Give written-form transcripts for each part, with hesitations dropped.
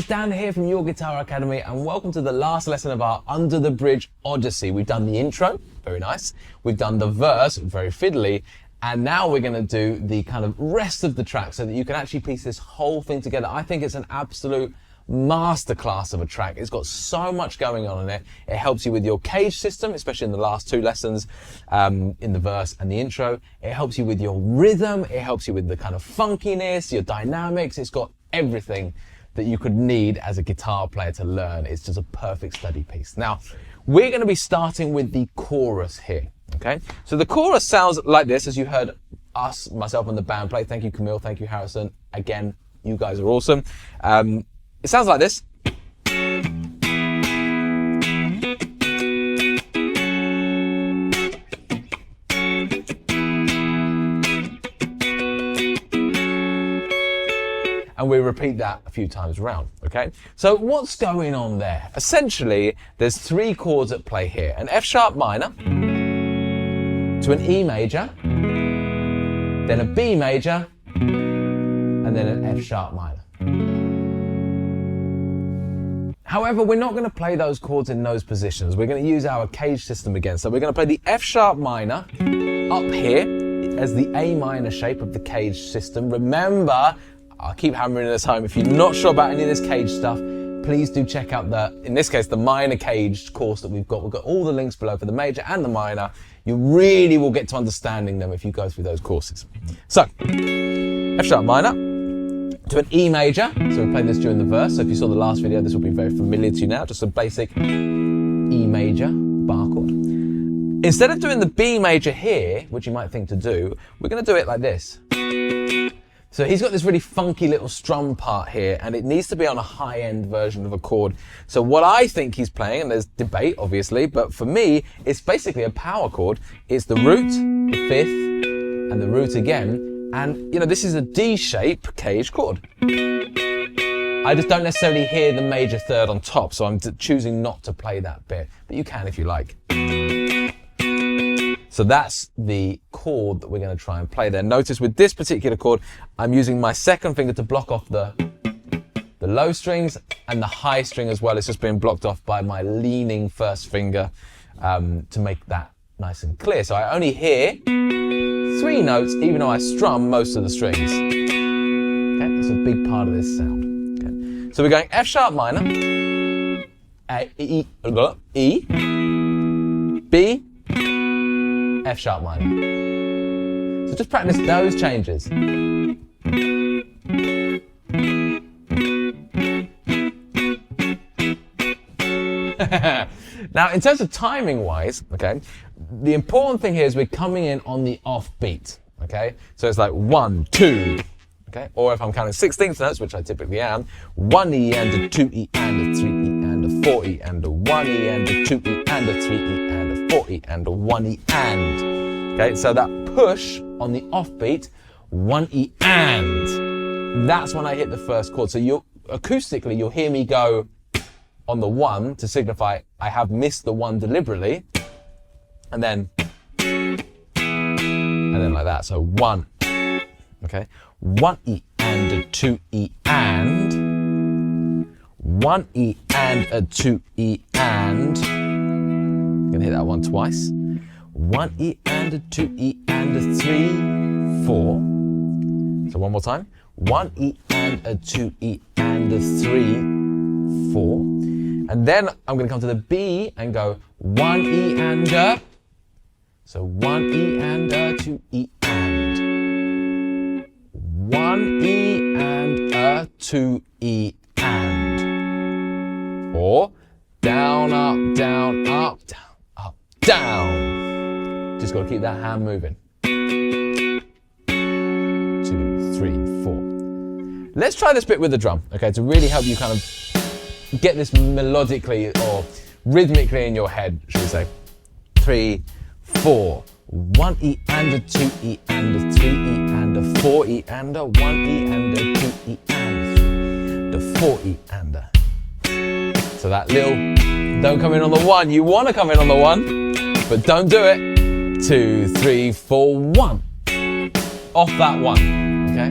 is Dan here from Your Guitar Academy, and welcome to the last lesson of our Under the Bridge Odyssey. We've done the intro, very nice. We've done the verse, very fiddly. And now we're going to do the kind of rest of the track so that you can actually piece this whole thing together. I think it's an absolute masterclass of a track. It's got so much going on in it. It helps you with your cage system, especially in the last two lessons, in the verse and the intro. It helps you with your rhythm. It helps you with the kind of funkiness, your dynamics. It's got everything that you could need as a guitar player to learn. It's just a perfect study piece. Now, we're going to be starting with the chorus here. Okay, so the chorus sounds like this, as you heard myself and the band play. Thank you, Camille. Thank you, Harrison. Again, you guys are awesome. It sounds like this. And we repeat that a few times around, okay? So what's going on there? Essentially, there's three chords at play here. An F sharp minor, to an E major, then a B major, and then an F sharp minor. However, we're not going to play those chords in those positions. We're going to use our cage system again. So we're going to play the F sharp minor up here as the A minor shape of the cage system. Remember, I'll keep hammering this home, if you're not sure about any of this cage stuff, please do check out in this case, the minor caged course that we've got. We've got all the links below for the major and the minor. You really will get to understanding them if you go through those courses. So, F sharp minor to an E major. So we played this during the verse. So if you saw the last video, this will be very familiar to you now. Just a basic E major bar chord. Instead of doing the B major here, which you might think to do, we're going to do it like this. So he's got this really funky little strum part here, and it needs to be on a high-end version of a chord. So what I think he's playing, and there's debate obviously, but for me, it's basically a power chord. It's the root, the fifth, and the root again. And you know, this is a D-shape cage chord. I just don't necessarily hear the major third on top, so I'm choosing not to play that bit, but you can if you like. So that's the chord that we're going to try and play there. Notice with this particular chord, I'm using my second finger to block off the low strings and the high string as well. It's just being blocked off by my leaning first finger to make that nice and clear. So I only hear three notes, even though I strum most of the strings. Okay, that's a big part of this sound. Okay. So we're going F sharp minor, E, B, F sharp minor. So just practice those changes. Now, in terms of timing wise, okay, the important thing here is we're coming in on the off beat, okay? So it's like 1, 2, okay? Or if I'm counting 16th notes, which I typically am, 1 E and a 2 E and a 3 E and a 4 E and a 1 E and a 2 E and a 3 E and a 4 E and a 1 E and. Okay, so that push on the offbeat, 1 E and. That's when I hit the first chord. So acoustically, you'll hear me go on the 1 to signify I have missed the 1 deliberately. And then like that. So 1, okay, 1 E and a 2 E and. 1 E and a 2 E and. I'm gonna hit that one twice. 1 E and a 2 E and a 3, 4. So one more time. 1 E and a 2 E and a 3, 4. And then I'm gonna come to the B and go 1 E and a. So 1 E and a 2 E and. 1 E and a 2 E and. Or down, up, down, up, down, up, down. Just got to keep that hand moving. 2, 3, 4. Let's try this bit with the drum, okay, to really help you kind of get this melodically or rhythmically in your head, should we say. 3, 4. 1 E and a 2 E and a 3 E and a 4 E and a 1 E and a 2 E and the 4 E and a. So that little, don't come in on the 1. You want to come in on the 1, but don't do it. 2, 3, 4, 1. Off that 1, okay?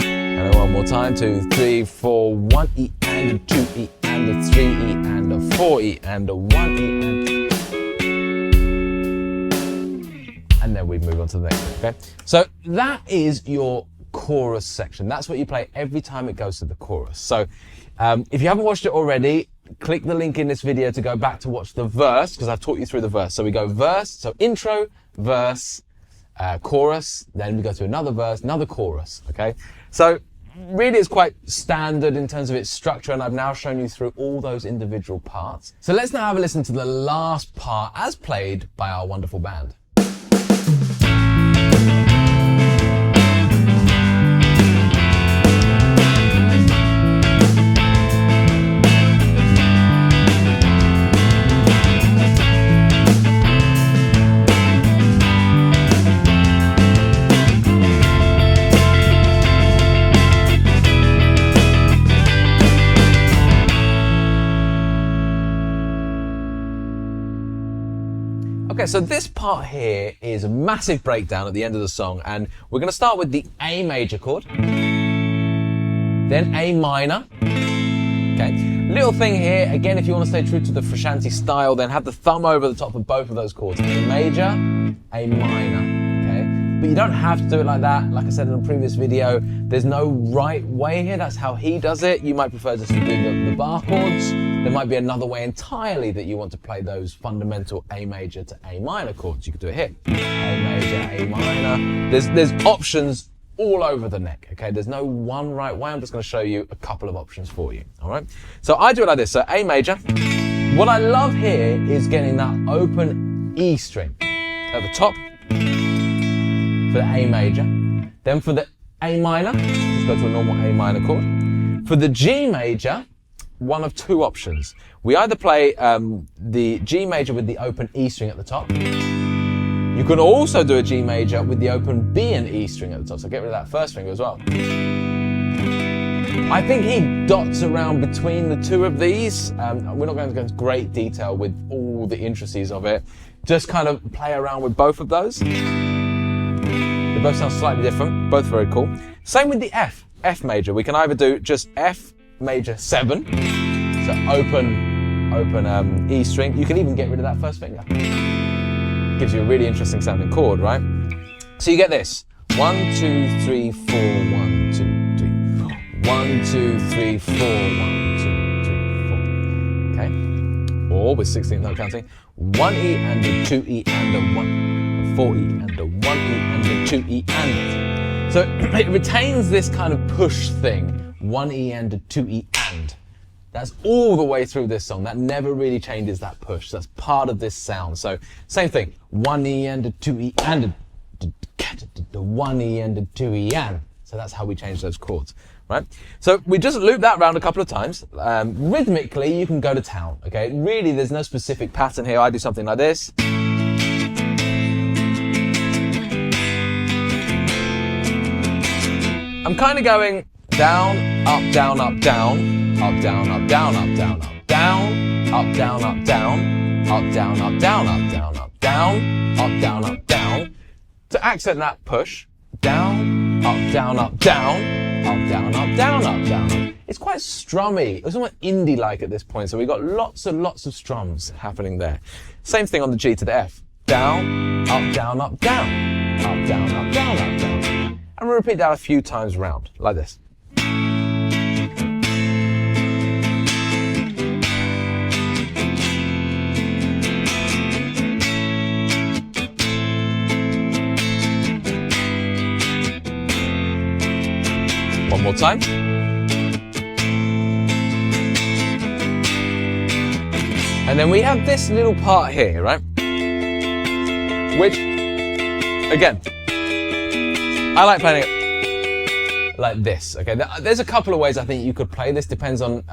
And then one more time. 2, 3, 4, 1 E and a 2 E and a 3 E and a 4 E and a 1 E and then we move on to the next one, okay? So that is your chorus section. That's what you play every time it goes to the chorus. So if you haven't watched it already, click the link in this video to go back to watch the verse, because I've taught you through the verse. So we go verse, so intro, verse, chorus, then we go to another verse, another chorus, okay? So really it's quite standard in terms of its structure, and I've now shown you through all those individual parts. So let's now have a listen to the last part as played by our wonderful band. Okay, so this part here is a massive breakdown at the end of the song, and we're going to start with the A major chord, then A minor. Okay, little thing here, again, if you want to stay true to the Frusciante style, then have the thumb over the top of both of those chords, A major, A minor, okay? But you don't have to do it like that. Like I said in a previous video, there's no right way here. That's how he does it. You might prefer just to do the bar chords. There might be another way entirely that you want to play those fundamental A major to A minor chords. You could do it here. A major, A minor. There's options all over the neck, okay? There's no one right way. I'm just going to show you a couple of options for you, all right? So I do it like this. So A major. What I love here is getting that open E string at the top for the A major. Then for the A minor, just go to a normal A minor chord. For the G major, one of two options. We either play the G major with the open E string at the top. You can also do a G major with the open B and E string at the top, so get rid of that first finger as well. I think he dots around between the two of these. We're not going to go into great detail with all the intricacies of it. Just kind of play around with both of those. They both sound slightly different, both very cool. Same with the F major. We can either do just F major 7, so open E string. You can even get rid of that first finger. Gives you a really interesting sounding chord, right? So you get this: 1, 2, 3, 4, 1, 2, 3, 4. 1, 2, 3, 4, 1, 2, 3, 4. Okay? Or with 16th note counting, 1 E and a 2 E and a 1, 4 E and a 1 E and a 2 E and. So it retains this kind of push thing. 1 E and a 2 E and. That's all the way through this song. That never really changes that push. That's part of this sound. So same thing. 1 E and a 2 E and a 1 E and a 2 E and. So that's how we change those chords, right? So we just loop that around a couple of times. Rhythmically, you can go to town, okay? Really, there's no specific pattern here. I do something like this. I'm kind of going down, up, down, up, down, up, down, up, down, up, down, up, down, up, down, up, down, up, down, up, down, up, down, up, down, up, down, up, down. To accent that push, down, up, down, up, down, up, down, up, down, up, down. It's quite strummy. It's almost indie-like at this point, so we've got lots and lots of strums happening there. Same thing on the G to the F. Down, up, down, up, down, up, down, up, down, up, down. And we'll repeat that a few times round, like this. One more time. And then we have this little part here, right? Which, again, I like playing it like this, okay? There's a couple of ways I think you could play this. Depends on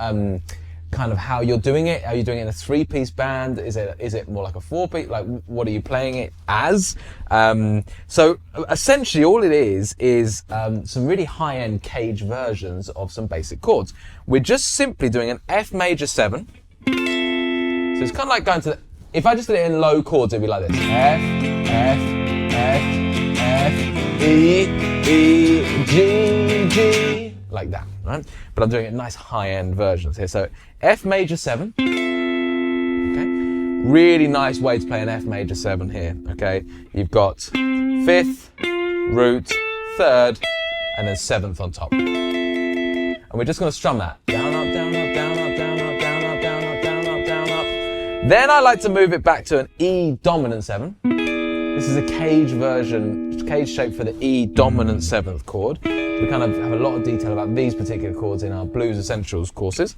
kind of how you're doing it. Are you doing it in a 3-piece band? Is it more like a 4-piece? Like, what are you playing it as? So essentially all it is some really high-end cage versions of some basic chords. We're just simply doing an F major 7. So it's kind of like going to the, if I just did it in low chords, it'd be like this. F, F, F, F, E, E, G, G, like that. right? But I'm doing it nice high-end versions here. So F major 7, okay? Really nice way to play an F major 7 here, okay? You've got 5th, root, 3rd, and then 7th on top. And we're just going to strum that. Down, up, down, up, down, up, down, up, down, up, down, up, down, up, down, up. Then I like to move it back to an E dominant 7. This is a cage version, cage shape for the E dominant 7th chord. We kind of have a lot of detail about these particular chords in our Blues Essentials courses.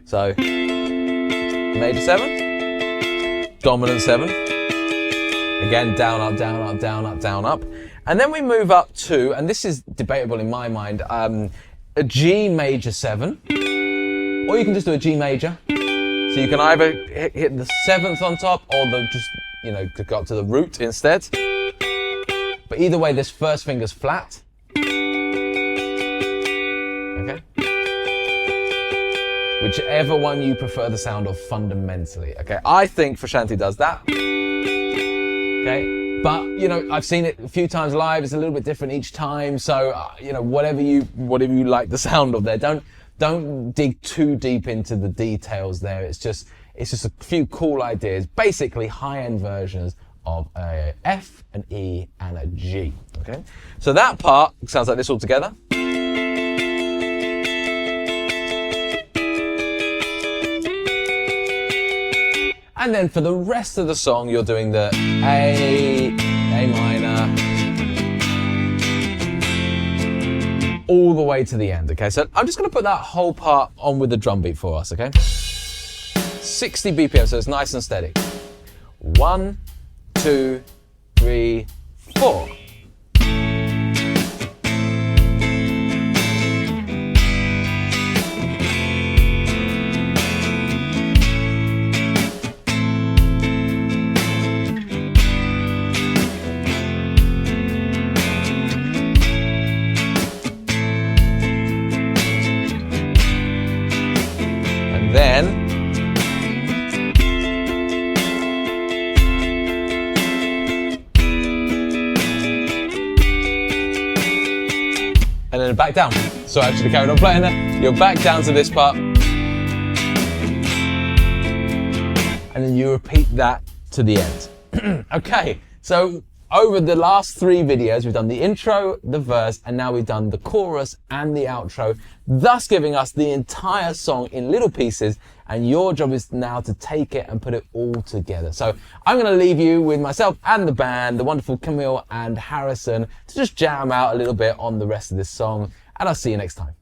So, major 7, dominant 7. Again, down, up, down, up, down, up, down, up. And then we move up to, and this is debatable in my mind, a G major 7, or you can just do a G major. So you can either hit the 7th on top, or just, go up to the root instead. But either way, this first finger's flat. Okay? Whichever one you prefer the sound of fundamentally. Okay? I think Frusciante does that. Okay? But, I've seen it a few times live. It's a little bit different each time. So, whatever you like the sound of there, don't dig too deep into the details there. It's just a few cool ideas. Basically, high-end versions of a F, an E, and a G. Okay? So that part sounds like this all together. And then for the rest of the song, you're doing the A minor, all the way to the end, okay? So I'm just gonna put that whole part on with the drum beat for us, okay? 60 BPM, so it's nice and steady. 1, 2, 3, 4. Then, and then back down. So I actually carried on playing there. You're back down to this part. And then you repeat that to the end. Okay, so over the last 3 videos, we've done the intro, the verse, and now we've done the chorus and the outro, thus giving us the entire song in little pieces, and your job is now to take it and put it all together. So I'm going to leave you with myself and the band, the wonderful Camille and Harrison, to just jam out a little bit on the rest of this song, and I'll see you next time.